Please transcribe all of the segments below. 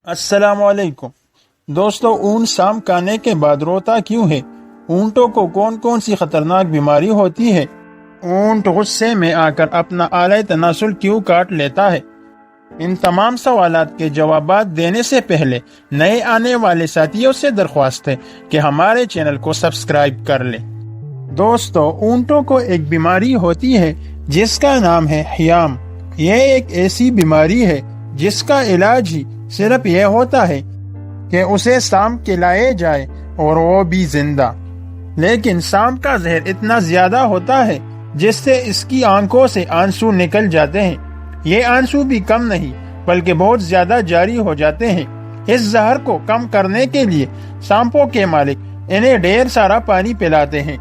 السلام علیکم دوستو، اونٹ سام کھانے کے بعد روتا کیوں ہے؟ اونٹوں کو کون کون سی خطرناک بیماری ہوتی ہے؟ اونٹ غصے میں آ کر اپنا آلہ تناسل کیوں کاٹ لیتا ہے؟ ان تمام سوالات کے جوابات دینے سے پہلے نئے آنے والے ساتھیوں سے درخواست ہے کہ ہمارے چینل کو سبسکرائب کر لیں۔ دوستو، اونٹوں کو ایک بیماری ہوتی ہے جس کا نام ہے حیام۔ یہ ایک ایسی بیماری ہے جس کا علاج ہی صرف یہ ہوتا ہے کہ اسے سام کھلائے جائے اور وہ بھی زندہ۔ لیکن سام کا زہر اتنا زیادہ ہوتا ہے جس سے اس کی آنکھوں سے آنسو نکل جاتے ہیں۔ یہ آنسو بھی کم نہیں بلکہ بہت زیادہ جاری ہو جاتے ہیں۔ اس زہر کو کم کرنے کے لیے سانپوں کے مالک انہیں ڈھیر سارا پانی پلاتے ہیں،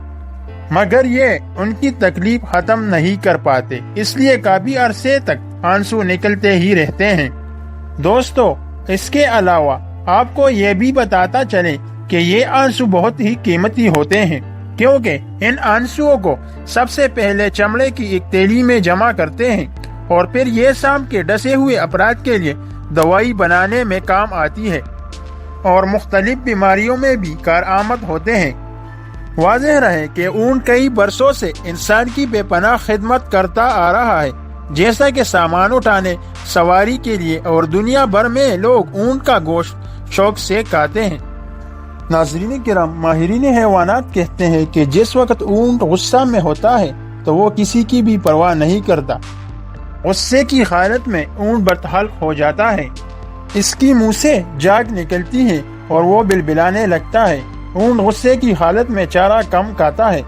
مگر یہ ان کی تکلیف ختم نہیں کر پاتے، اس لیے کافی عرصے تک آنسو نکلتے ہی رہتے ہیں۔ دوستو، اس کے علاوہ آپ کو یہ بھی بتاتا چلے کہ یہ آنسو بہت ہی قیمتی ہوتے ہیں، کیونکہ ان آنسوؤں کو سب سے پہلے چمڑے کی ایک تیلی میں جمع کرتے ہیں اور پھر یہ سام کے ڈسے ہوئے افراد کے لیے دوائی بنانے میں کام آتی ہے اور مختلف بیماریوں میں بھی کارآمد ہوتے ہیں۔ واضح رہے کہ اونٹ کئی برسوں سے انسان کی بے پناہ خدمت کرتا آ رہا ہے، جیسا کہ سامان اٹھانے، سواری کے لیے، اور دنیا بھر میں لوگ اونٹ کا گوشت شوق سے کھاتے ہیں۔ ناظرین کرام، ماہرین حیوانات کہتے ہیں کہ جس وقت اونٹ غصہ میں ہوتا ہے تو وہ کسی کی بھی پرواہ نہیں کرتا۔ غصے کی حالت میں اونٹ بدحال ہو جاتا ہے، اس کی منہ سے جاگ نکلتی ہے اور وہ بلبلانے لگتا ہے۔ اونٹ غصے کی حالت میں چارہ کم کھاتا ہے۔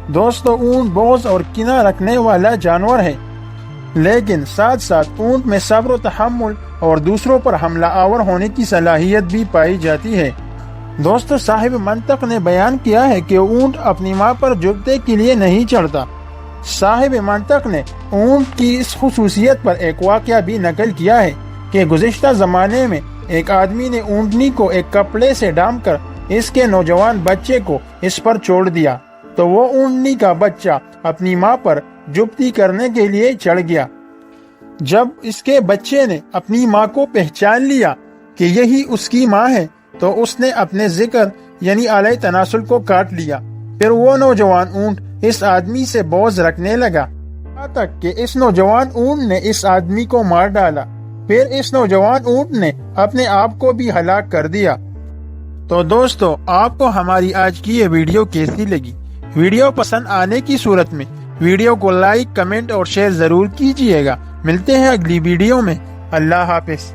دوستو، اونٹ بغض اور کینہ رکھنے والا جانور ہے، لیکن ساتھ ساتھ اونٹ میں صبر و تحمل اور دوسروں پر حملہ آور ہونے کی صلاحیت بھی پائی جاتی ہے۔ دوستو، صاحب منطق نے بیان کیا ہے کہ اونٹ اپنی ماں پر جوتے کے لیے نہیں چڑھتا۔ صاحب منطق نے اونٹ کی اس خصوصیت پر ایک واقعہ بھی نقل کیا ہے کہ گزشتہ زمانے میں ایک آدمی نے اونٹنی کو ایک کپڑے سے ڈھانپ کر اس کے نوجوان بچے کو اس پر چھوڑ دیا، تو وہ اونٹنی کا بچہ اپنی ماں پر جبتی کرنے کے لیے چڑھ گیا۔ جب اس کے بچے نے اپنی ماں کو پہچان لیا کہ یہی اس کی ماں ہے تو اس نے اپنے ذکر یعنی آلہ تناسل کو کاٹ لیا۔ پھر وہ نوجوان اونٹ اس آدمی سے بغض رکھنے لگا، یہاں تک کہ اس نوجوان اونٹ نے اس آدمی کو مار ڈالا۔ پھر اس نوجوان اونٹ نے اپنے آپ کو بھی ہلاک کر دیا۔ تو دوستو، آپ کو ہماری آج کی یہ ویڈیو کیسی لگی؟ ویڈیو پسند آنے کی صورت میں ویڈیو کو لائک، کمنٹ اور شیئر ضرور کیجیے گا۔ ملتے ہیں اگلی ویڈیو میں۔ اللہ حافظ۔